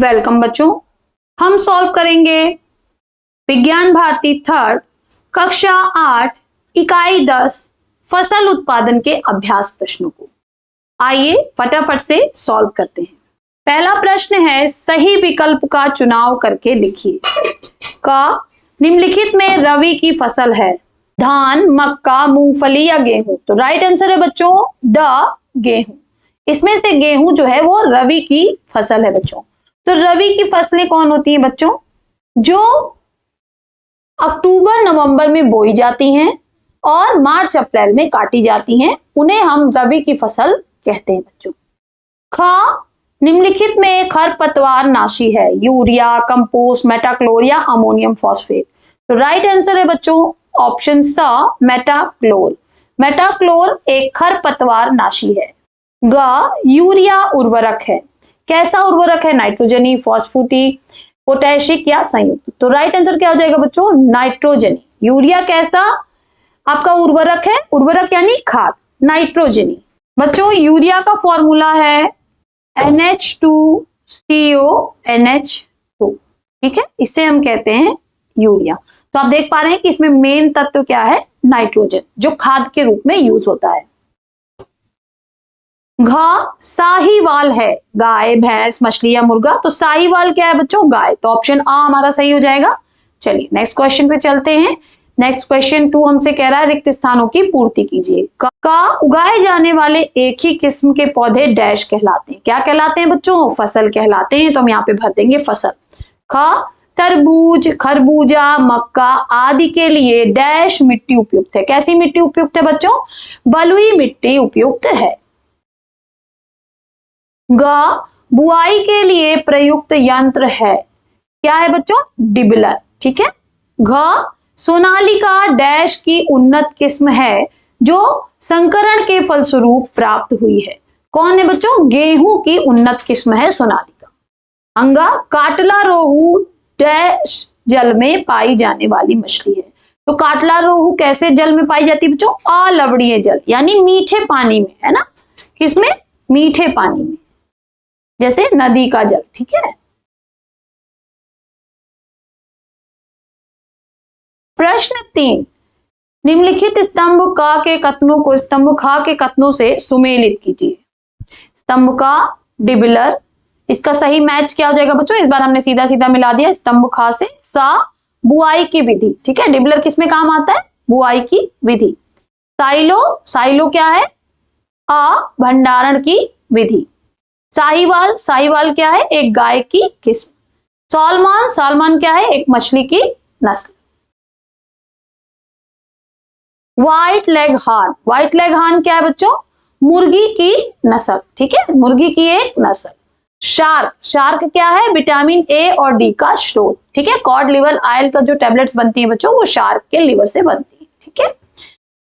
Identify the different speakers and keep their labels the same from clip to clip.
Speaker 1: Welcome बच्चों, हम solve करेंगे विज्ञान भारती थर्ड कक्षा 8 इकाई 10 फसल उत्पादन के अभ्यास प्रश्नों को। आइए फटाफट से सॉल्व करते हैं। पहला प्रश्न है, सही विकल्प का चुनाव करके लिखिए। का निम्नलिखित में रवि की फसल है धान, मक्का, मूंगफली या गेहूं। तो राइट आंसर है बच्चों द गेहूं। इसमें से गेहूं जो है वो रवि की फसल है बच्चों। तो रवि की फसलें कौन होती हैं बच्चों? जो अक्टूबर नवंबर में बोई जाती हैं और मार्च अप्रैल में काटी जाती हैं, उन्हें हम रवि की फसल कहते हैं बच्चों। ख निम्नलिखित में खरपतवार नाशी है यूरिया, कंपोस्ट, मेटाक्लोर या अमोनियम फॉस्फेट। तो राइट आंसर है बच्चों ऑप्शन स मेटाक्लोर। मेटाक्लोर एक खरपतवार नाशी है। ग यूरिया उर्वरक है। कैसा उर्वरक है? नाइट्रोजनी, फॉस्फेटिक, पोटैशिक या संयुक्त। तो राइट आंसर क्या हो जाएगा बच्चों? नाइट्रोजनी। यूरिया कैसा आपका उर्वरक है? उर्वरक यानी खाद, नाइट्रोजनी। बच्चों यूरिया का फॉर्मूला है NH2CONH2। ठीक है, इसे हम कहते हैं यूरिया। तो आप देख पा रहे हैं कि इसमें मेन तत्व क्या है? नाइट्रोजन, जो खाद के रूप में यूज होता है। घ साहीवाल है गाय, भैंस, मछली या मुर्गा। तो साहीवाल क्या है बच्चों? गाय। तो ऑप्शन आ हमारा सही हो जाएगा। चलिए नेक्स्ट क्वेश्चन पे चलते हैं। नेक्स्ट क्वेश्चन 2 हमसे कह रहा है रिक्त स्थानों की पूर्ति कीजिए। का उगाए जाने वाले एक ही किस्म के पौधे डैश कहलाते हैं। क्या कहलाते हैं बच्चों? फसल कहलाते हैं। तो हम यहाँ पे भर देंगे फसल। ख तरबूज, खरबूजा, मक्का आदि के लिए डैश मिट्टी उपयुक्त है। कैसी मिट्टी उपयुक्त है बच्चों? बलुई मिट्टी उपयुक्त है। ग बुआई के लिए प्रयुक्त यंत्र है। क्या है बच्चों? डिबलर। ठीक है। घ सोनालिका डैश की उन्नत किस्म है जो संकरण के फलस्वरूप प्राप्त हुई है। कौन है बच्चों? गेहूं की उन्नत किस्म है सोनालिका। अंगा काटला रोहू डैश जल में पाई जाने वाली मछली है। तो काटला रोहू कैसे जल में पाई जाती है बच्चों? अलवणीय जल यानी मीठे पानी में, है ना। किसमें? मीठे पानी में, जैसे नदी का जल। ठीक है। प्रश्न 3 निम्नलिखित स्तंभ का के कथनों को स्तंभ खा के कथनों से सुमेलित कीजिए। स्तंभ का डिबलर, इसका सही मैच क्या हो जाएगा बच्चों? इस बार हमने सीधा सीधा मिला दिया स्तंभ खा से। सा बुआई की विधि। ठीक है, डिबलर किसमें काम आता है? बुआई की विधि। साइलो, साइलो क्या है? अ भंडारण की विधि। साहीवाल, साहीवाल क्या है? एक गाय की किस्म। सॉलमॉन, सॉलमॉन क्या है? एक मछली की नस्ल। White leg horn, white leg horn क्या है बच्चों? मुर्गी की नस्ल। ठीक है, मुर्गी की एक नस्ल। शार्क, शार्क क्या है? विटामिन ए और डी का स्रोत। ठीक है, कॉड लिवर ऑयल का जो टैबलेट्स बनती है बच्चों वो शार्क के लिवर से बनती है। ठीक है।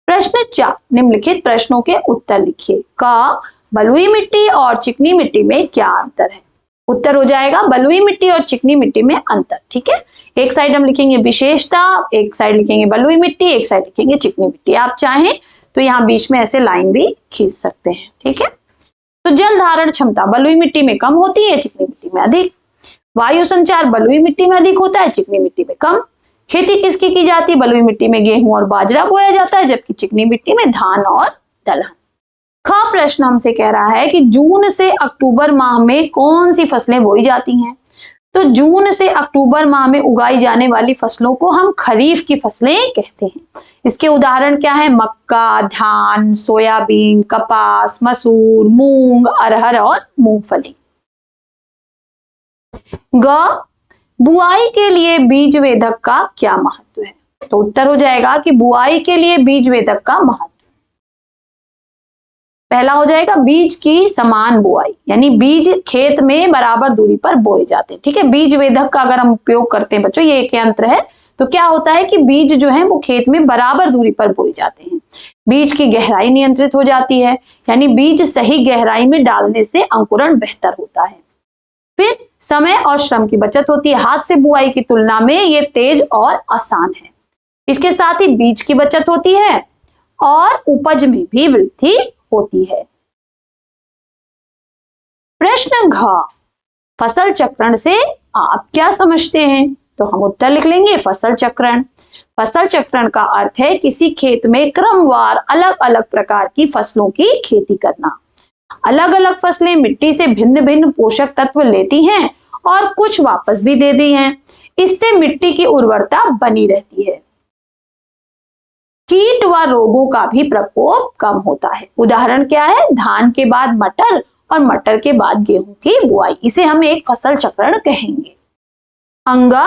Speaker 1: प्रश्न 4 निम्नलिखित प्रश्नों के उत्तर लिखिए। का बलुई मिट्टी और चिकनी मिट्टी में क्या अंतर है? उत्तर हो जाएगा बलुई मिट्टी और चिकनी मिट्टी में अंतर। ठीक है, एक साइड हम लिखेंगे विशेषता, एक साइड लिखेंगे बलुई मिट्टी, एक साइड लिखेंगे चिकनी मिट्टी। आप चाहें तो यहाँ बीच में ऐसे लाइन भी खींच सकते हैं। ठीक है। तो जल धारण क्षमता बलुई मिट्टी में कम होती है, चिकनी मिट्टी में अधिक। वायु संचार बलुई मिट्टी में अधिक होता है, चिकनी मिट्टी में कम। खेती किसकी की जाती है? बलुई मिट्टी में गेहूं और बाजरा बोया जाता है, जबकि चिकनी मिट्टी में धान और दलहन। ख प्रश्न हमसे कह रहा है कि जून से अक्टूबर माह में कौन सी फसलें बोई जाती हैं। तो जून से अक्टूबर माह में उगाई जाने वाली फसलों को हम खरीफ की फसलें कहते हैं। इसके उदाहरण क्या है? मक्का, धान, सोयाबीन, कपास, मसूर, मूंग, अरहर और मूंगफली। ग बुआई के लिए बीज वेधक का क्या महत्व है? तो उत्तर हो जाएगा कि बुआई के लिए बीज वेधक का महत्व पहला हो जाएगा बीज की समान बुआई, यानी बीज खेत में बराबर दूरी पर बोए जाते हैं। ठीक है, बीज वेधक का अगर हम उपयोग करते हैं बच्चों, ये एक यंत्र है, तो क्या होता है कि बीज जो है वो खेत में बराबर दूरी पर बोए जाते हैं। बीज की गहराई नियंत्रित हो जाती है, यानी बीज सही गहराई में डालने से अंकुरण बेहतर होता है। फिर समय और श्रम की बचत होती है। हाथ से बुआई की तुलना में ये तेज और आसान है। इसके साथ ही बीज की बचत होती है और उपज में भी वृद्धि होती है। प्रश्न घ फसल चक्रण से आप क्या समझते हैं? तो हम उत्तर लिख लेंगे फसल चक्रण। फसल चक्रण का अर्थ है किसी खेत में क्रमवार अलग अलग प्रकार की फसलों की खेती करना। अलग अलग फसलें मिट्टी से भिन्न भिन्न पोषक तत्व लेती हैं और कुछ वापस भी देती हैं। इससे मिट्टी की उर्वरता बनी रहती है। कीट व रोगों का भी प्रकोप कम होता है। उदाहरण क्या है? धान के बाद मटर और मटर के बाद गेहूं की बुआई। इसे हम एक फसल चक्रण कहेंगे। अंगा,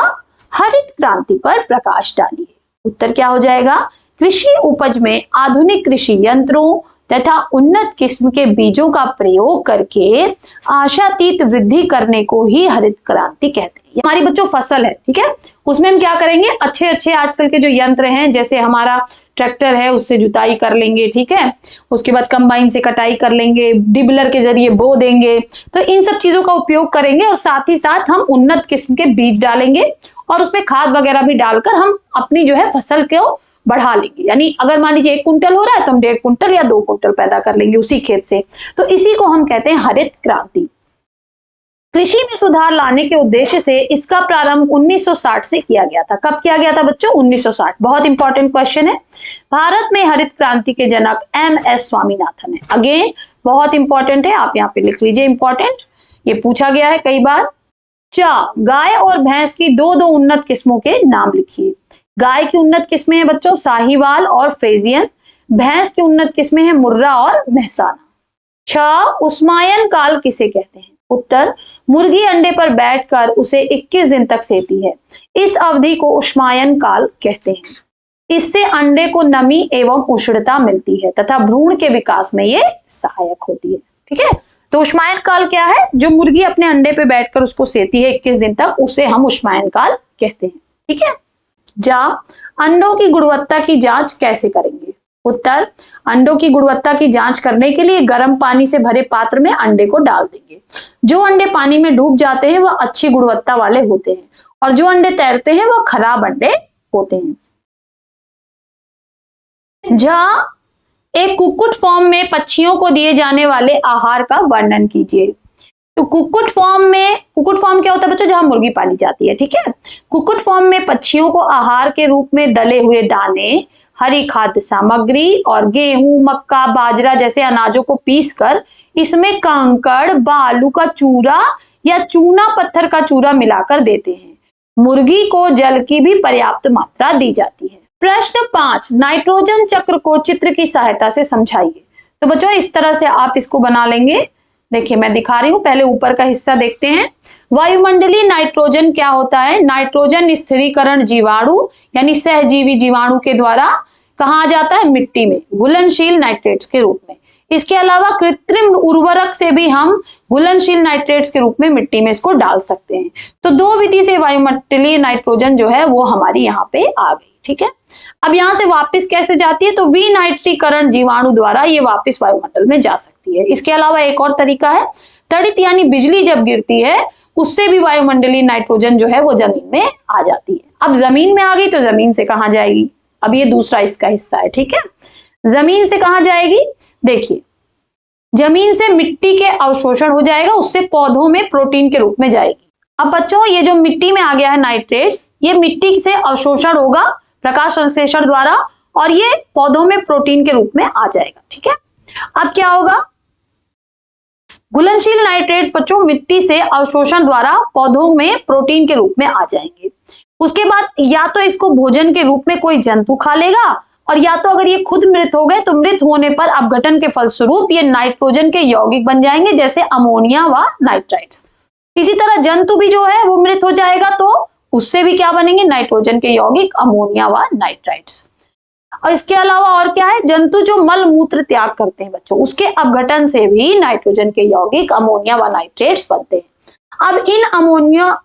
Speaker 1: हरित क्रांति पर प्रकाश डालिए। उत्तर क्या हो जाएगा? कृषि उपज में आधुनिक कृषि यंत्रों तथा उन्नत किस्म के बीजों का प्रयोग करके आशातीत वृद्धि करने को ही हरित क्रांति कहते हैं। हमारी बच्चों फसल है, ठीक है, उसमें हम क्या करेंगे? अच्छे अच्छे आजकल के जो यंत्र हैं, जैसे हमारा ट्रैक्टर है, उससे जुताई कर लेंगे, ठीक है, उसके बाद कंबाइन से कटाई कर लेंगे, डिबलर के जरिए बो देंगे। तो इन सब चीजों का उपयोग करेंगे और साथ ही साथ हम उन्नत किस्म के बीज डालेंगे और उसमें खाद वगैरह भी डालकर हम अपनी जो है फसल को बढ़ा लेंगे। यानी अगर मान लीजिए 1 कुंटल हो रहा है तो हम 1.5 कुंटल या 2 कुंटल पैदा कर लेंगे उसी खेत से। तो इसी को हम कहते हैं हरित क्रांति। कृषि में सुधार लाने के उद्देश्य से इसका प्रारंभ 1960 से किया गया था। कब किया गया था बच्चों? 1960। बहुत इंपॉर्टेंट क्वेश्चन है। भारत में हरित क्रांति के जनक MS स्वामीनाथन है। अगेन बहुत इंपॉर्टेंट है, आप यहाँ पे लिख लीजिए, इंपॉर्टेंट, ये पूछा गया है कई बार। गाय और भैंस की दो उन्नत किस्मों के नाम लिखिए। गाय की उन्नत किस्में हैं बच्चों साहीवाल और फ्रेजियन। भैंस की उन्नत किस्में हैं मुर्रा और मेहसाना। उस्मायन काल किसे कहते हैं? उत्तर, मुर्गी अंडे पर बैठकर उसे 21 दिन तक सेती है। इस अवधि को उस्मायन काल कहते हैं। इससे अंडे को नमी एवं उष्णता मिलती है तथा भ्रूण के विकास में ये सहायक होती है। ठीक है, तो उष्मायन काल क्या है? जो मुर्गी अपने अंडे पे बैठकर उसको सेती है 21 दिन तक, उसे हम उष्मायन काल कहते हैं। ठीक है, अंडों की गुणवत्ता की जांच कैसे करेंगे? उत्तर, अंडों की गुणवत्ता की जांच करने के लिए गर्म पानी से भरे पात्र में अंडे को डाल देंगे। जो अंडे पानी में डूब जाते हैं वह अच्छी गुणवत्ता वाले होते हैं और जो अंडे तैरते हैं वह खराब अंडे होते हैं। एक कुक्कुट फॉर्म में पक्षियों को दिए जाने वाले आहार का वर्णन कीजिए। तो कुक्कुट फॉर्म क्या होता है बच्चों? जहां मुर्गी पाली जाती है। ठीक है, कुक्कुट फॉर्म में पक्षियों को आहार के रूप में दले हुए दाने, हरी खाद्य सामग्री और गेहूं, मक्का, बाजरा जैसे अनाजों को पीसकर इसमें कंकड़, बालू का चूरा या चूना पत्थर का चूरा मिलाकर देते हैं। मुर्गी को जल की भी पर्याप्त मात्रा दी जाती है। प्रश्न 5, नाइट्रोजन चक्र को चित्र की सहायता से समझाइए। तो बच्चों इस तरह से आप इसको बना लेंगे। देखिए मैं दिखा रही हूं, पहले ऊपर का हिस्सा देखते हैं। वायुमंडलीय नाइट्रोजन क्या होता है? नाइट्रोजन स्थिरीकरण जीवाणु यानी सहजीवी जीवाणु के द्वारा कहाँ जाता है? मिट्टी में घुलनशील नाइट्रेट्स के रूप में। इसके अलावा कृत्रिम उर्वरक से भी हम घुलनशील नाइट्रेट्स के रूप में मिट्टी में इसको डाल सकते हैं। तो दो विधि से वायुमंडलीय नाइट्रोजन जो है वो हमारी यहाँ पे आ गई। ठीक है, अब यहां से वापस कैसे जाती है? तो विनाइट्रीकरण जीवाणु द्वारा ये वापस वायुमंडल में जा सकती है। इसके अलावा एक और तरीका है, तड़ित यानी बिजली जब गिरती है उससे भी वायुमंडलीय नाइट्रोजन जो है वो जमीन में आ जाती है। अब जमीन में आ गई तो जमीन से कहां जाएगी? अब ये दूसरा इसका हिस्सा है। ठीक है, जमीन से कहां जाएगी? देखिए जमीन से मिट्टी के अवशोषण हो जाएगा, उससे पौधों में प्रोटीन के रूप में जाएगी। अब बच्चों ये जो मिट्टी में आ गया है नाइट्रेट्स, ये मिट्टी से अवशोषण होगा प्रकाश संश्लेषण द्वारा और ये पौधों में प्रोटीन के रूप में आ जाएगा। ठीक है, अब क्या होगा? घुलनशील नाइट्रेट्स बच्चों मिट्टी से अवशोषण द्वारा पौधों में प्रोटीन के रूप में आ जाएंगे। उसके बाद या तो इसको भोजन के रूप में कोई जंतु खा लेगा और या तो अगर ये खुद मृत हो गए तो मृत होने पर अपघटन के फलस्वरूप ये नाइट्रोजन के यौगिक बन जाएंगे, जैसे अमोनिया व नाइट्राइट्स। इसी तरह जंतु भी जो है वो मृत हो जाएगा तो उससे भी क्या बनेंगे? नाइट्रोजन के यौगिक अमोनिया व नाइट्राइट्स। और इसके अलावा और क्या है? जंतु जो मल मूत्र त्याग करते हैं बच्चों, उसके अपघटन से भी नाइट्रोजन के यौगिक अमोनिया व नाइट्रेट्स बनते हैं। अब इन अमोनिया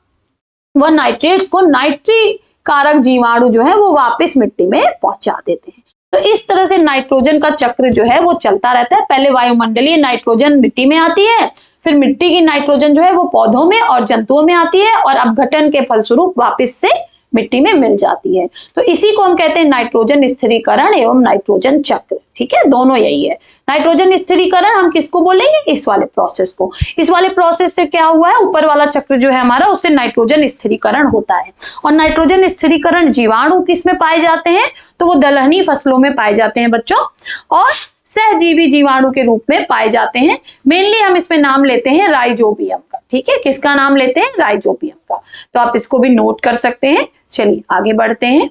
Speaker 1: व नाइट्रेट्स को नाइट्री कारक जीवाणु जो है वो वापस मिट्टी में पहुंचा देते हैं। तो इस तरह से नाइट्रोजन का चक्र जो है वो चलता रहता है। पहले वायुमंडलीय नाइट्रोजन मिट्टी में आती है, फिर मिट्टी की नाइट्रोजन जो है वो पौधों में और जंतुओं में आती है और अपघटन के फलस्वरूप वापस से मिट्टी में मिल जाती है। तो इसी को हम कहते हैं नाइट्रोजन स्थिरीकरण एवं नाइट्रोजन चक्र। ठीक है, दोनों यही है। नाइट्रोजन स्थिरीकरण हम किसको बोलेंगे? इस वाले प्रोसेस को। इस वाले प्रोसेस से क्या हुआ है, ऊपर वाला चक्र जो है हमारा, उससे नाइट्रोजन स्थिरीकरण होता है। और नाइट्रोजन स्थिरीकरण जीवाणु किसमें पाए जाते हैं? तो वो दलहनी फसलों में पाए जाते हैं बच्चों, और सहजीवी जीवाणु के रूप में पाए जाते हैं। मेनली हम इसमें नाम लेते हैं राइजोबियम का। ठीक है, किसका नाम लेते हैं? राइजोबियम का। तो आप इसको भी नोट कर सकते हैं। चलिए आगे बढ़ते हैं।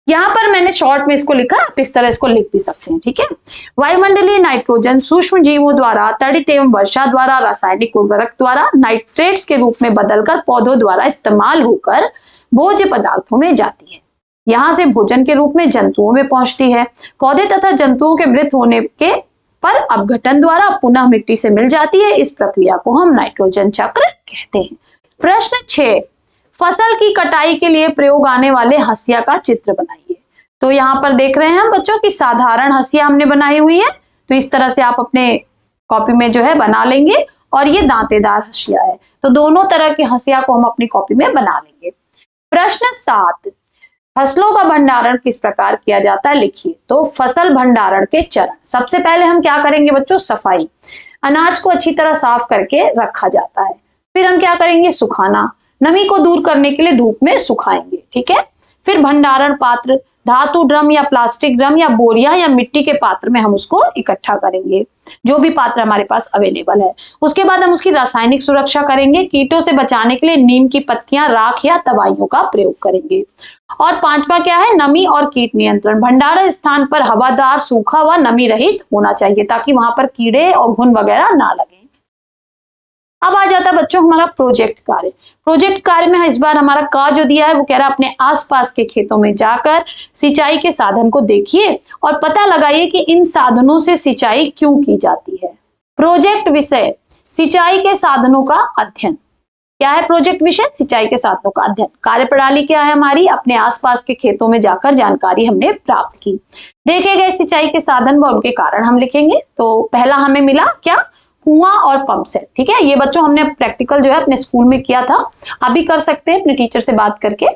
Speaker 1: यहां पर मैंने शॉर्ट में इसको लिखा, आप इस तरह इसको लिख भी सकते हैं। ठीक है, वायुमंडलीय नाइट्रोजन सूक्ष्म जीवों द्वारा तड़ित एवं वर्षा द्वारा रासायनिक उर्वरक द्वारा नाइट्रेट्स के रूप में बदलकर पौधों द्वारा इस्तेमाल होकर भोज्य पदार्थों में जाती है। यहां से भोजन के रूप में जंतुओं में पहुंचती है। पौधे तथा जंतुओं के मृत होने के पर अपघटन द्वारा पुनः मिट्टी से मिल जाती है। इस प्रक्रिया को हम नाइट्रोजन चक्र कहते हैं। प्रश्न 6, फसल की कटाई के लिए प्रयोग आने वाले हंसिया का चित्र बनाइए। तो यहाँ पर देख रहे हैं हम बच्चों की साधारण हंसिया हमने बनाई हुई है। तो इस तरह से आप अपने कॉपी में जो है बना लेंगे, और ये दांतेदार हंसिया है। तो दोनों तरह की हंसिया को हम अपनी कॉपी में बना लेंगे। प्रश्न 7, फसलों का भंडारण किस प्रकार किया जाता है, लिखिए। तो फसल भंडारण के चरण, सबसे पहले हम क्या करेंगे बच्चों? सफाई। अनाज को अच्छी तरह साफ करके रखा जाता है। फिर हम क्या करेंगे? सुखाना। नमी को दूर करने के लिए धूप में सुखाएंगे। ठीक है, फिर भंडारण पात्र, धातु ड्रम या प्लास्टिक ड्रम या बोरिया या मिट्टी के पात्र में हम उसको इकट्ठा करेंगे, जो भी पात्र हमारे पास अवेलेबल है। उसके बाद हम उसकी रासायनिक सुरक्षा करेंगे। कीटों से बचाने के लिए नीम की पत्तियां, राख या दवाइयों का प्रयोग करेंगे। और पांचवा क्या है? नमी और कीट नियंत्रण। भंडारण स्थान पर हवादार, सूखा व नमी रहित होना चाहिए, ताकि वहां पर कीड़े और घुन वगैरह ना लगे। अब आ जाता है बच्चों हमारा प्रोजेक्ट कार्य। प्रोजेक्ट कार्य में इस बार हमारा कार्य जो दिया है वो कह रहा है अपने आसपास के खेतों में जाकर सिंचाई के साधन को देखिए और पता लगाइए कि इन साधनों से सिंचाई क्यों की जाती है। प्रोजेक्ट विषय, सिंचाई के साधनों का अध्ययन। क्या है प्रोजेक्ट विषय? सिंचाई के साधनों का अध्ययन। कार्यप्रणाली क्या है हमारी? अपने आसपास के खेतों में जाकर जानकारी हमने प्राप्त की। देखे गए सिंचाई के साधन व उनके कारण हम लिखेंगे। तो पहला हमें मिला क्या? कुआं और पंप सेट। ठीक है, ये बच्चों हमने प्रैक्टिकल जो है अपने स्कूल में किया था, अभी कर सकते हैं अपने टीचर से बात करके।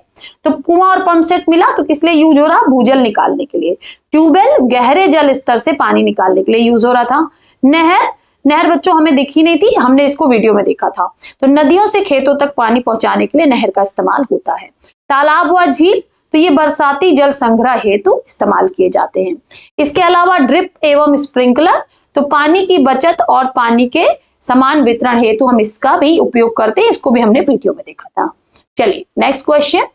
Speaker 1: तो कुआं और पंप सेट मिला, तो किस लिए यूज हो रहा? भूजल निकालने के लिए। ट्यूबवेल गहरे जल स्तर से पानी निकालने के लिए यूज हो रहा था। नहर बच्चों हमें दिखी नहीं थी, हमने इसको वीडियो में देखा था। तो नदियों से खेतों तक पानी पहुंचाने के लिए नहर का इस्तेमाल होता है। तालाब व झील, तो ये बरसाती जल संग्रह हेतु इस्तेमाल किए जाते हैं। इसके अलावा ड्रिप एवं स्प्रिंकलर, तो पानी की बचत और पानी के समान वितरण हेतु हम इसका भी उपयोग करते हैं। इसको भी हमने वीडियो में देखा था। चलिए नेक्स्ट क्वेश्चन,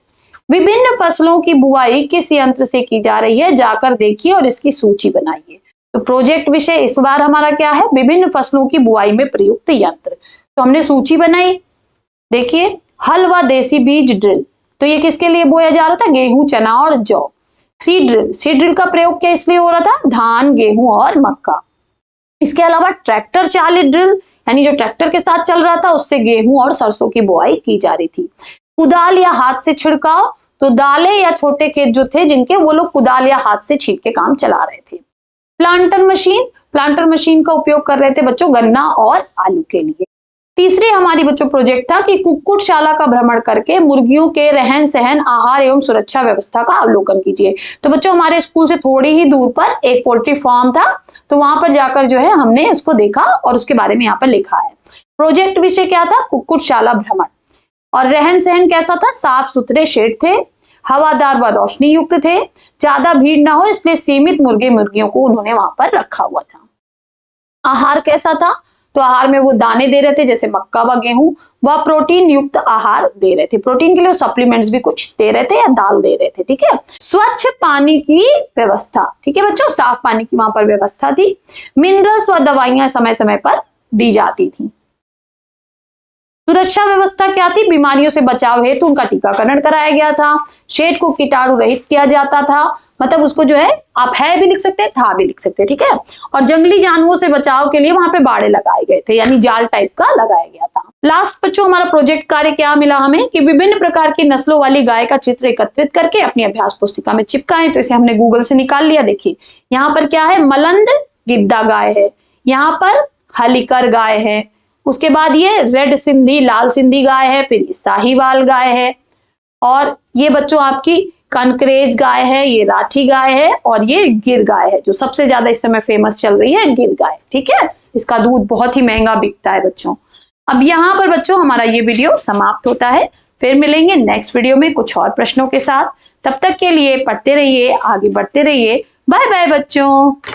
Speaker 1: विभिन्न फसलों की बुआई किस यंत्र से की जा रही है, जाकर देखिए और इसकी सूची बनाइए। तो प्रोजेक्ट विषय इस बार हमारा क्या है? विभिन्न फसलों की बुआई में प्रयुक्त यंत्र। तो हमने सूची बनाई। देखिए, हल व देसी बीज ड्रिल, तो ये किसके लिए बोया जा रहा था? गेहूं, चना और जौ। सीड ड्रिल का प्रयोग क्या इसलिए हो रहा था? धान, गेहूं और मक्का। इसके अलावा ट्रैक्टर चालित ड्रिल, यानी जो ट्रैक्टर के साथ चल रहा था, उससे गेहूं और सरसों की बुआई की जा रही थी। कुदाल या हाथ से छिड़काव, तो दालें या छोटे खेत जो थे जिनके, वो लोग कुदाल या हाथ से छींट के काम चला रहे थे। प्लांटर मशीन का उपयोग कर रहे थे बच्चों गन्ना और आलू के लिए। तीसरी हमारी बच्चों प्रोजेक्ट था कि कुक्कुटशाला का भ्रमण करके मुर्गियों के रहन सहन, आहार एवं सुरक्षा व्यवस्था का अवलोकन कीजिए। तो बच्चों हमारे स्कूल से थोड़ी ही दूर पर एक पोल्ट्री फार्म था, तो वहां पर जाकर जो है हमने इसको देखा और उसके बारे में यहाँ पर लिखा है। प्रोजेक्ट विषय क्या था? कुक्कुटशाला भ्रमण। और रहन सहन कैसा था? साफ सुथरे शेड थे, हवादार व रोशनी युक्त थे, ज्यादा भीड़ ना हो इसलिए सीमित मुर्गियों को उन्होंने वहां पर रखा हुआ था। आहार कैसा था? तो आहार में वो दाने दे रहे थे, जैसे मक्का व गेहूं, व प्रोटीन युक्त आहार दे रहे थे। प्रोटीन के लिए सप्लीमेंट्स भी कुछ दे रहे थे या दाल दे रहे थे। ठीक है, स्वच्छ पानी की व्यवस्था। ठीक है बच्चों, साफ पानी की वहां पर व्यवस्था थी। मिनरल्स व दवाइयां समय समय पर दी जाती थी। सुरक्षा व्यवस्था क्या थी? बीमारियों से बचाव हेतु उनका टीकाकरण कराया गया था। शेड को कीटाणु रहित किया जाता था, मतलब उसको जो है आप है भी लिख सकते हैं, था भी लिख सकते हैं। ठीक है, और जंगली जानवरों से बचाव के लिए वहां पे बाड़े लगाए गए थे, यानी जाल टाइप का लगाया गया था। लास्ट बच्चों हमारा प्रोजेक्ट कार्य क्या मिला हमें कि विभिन्न प्रकार की नस्लों वाली गाय का चित्र एकत्रित करके अपनी अभ्यास पुस्तिका में चिपकाएं। तो इसे हमने गूगल से निकाल लिया। देखिए यहाँ पर क्या है? मलंद गिद्दा गाय है, यहाँ पर हलिकर गाय है, उसके बाद ये रेड सिंधी, लाल सिंधी गाय है, फिर साहीवाल गाय है, और ये बच्चों आपकी कनकरेज गाय है, ये राठी गाय है, और ये गिर गाय है जो सबसे ज्यादा इस समय फेमस चल रही है, गिर गाय। ठीक है, इसका दूध बहुत ही महंगा बिकता है बच्चों। अब यहाँ पर बच्चों हमारा ये वीडियो समाप्त होता है। फिर मिलेंगे नेक्स्ट वीडियो में कुछ और प्रश्नों के साथ। तब तक के लिए पढ़ते रहिए, आगे बढ़ते रहिए। बाय बाय बच्चों।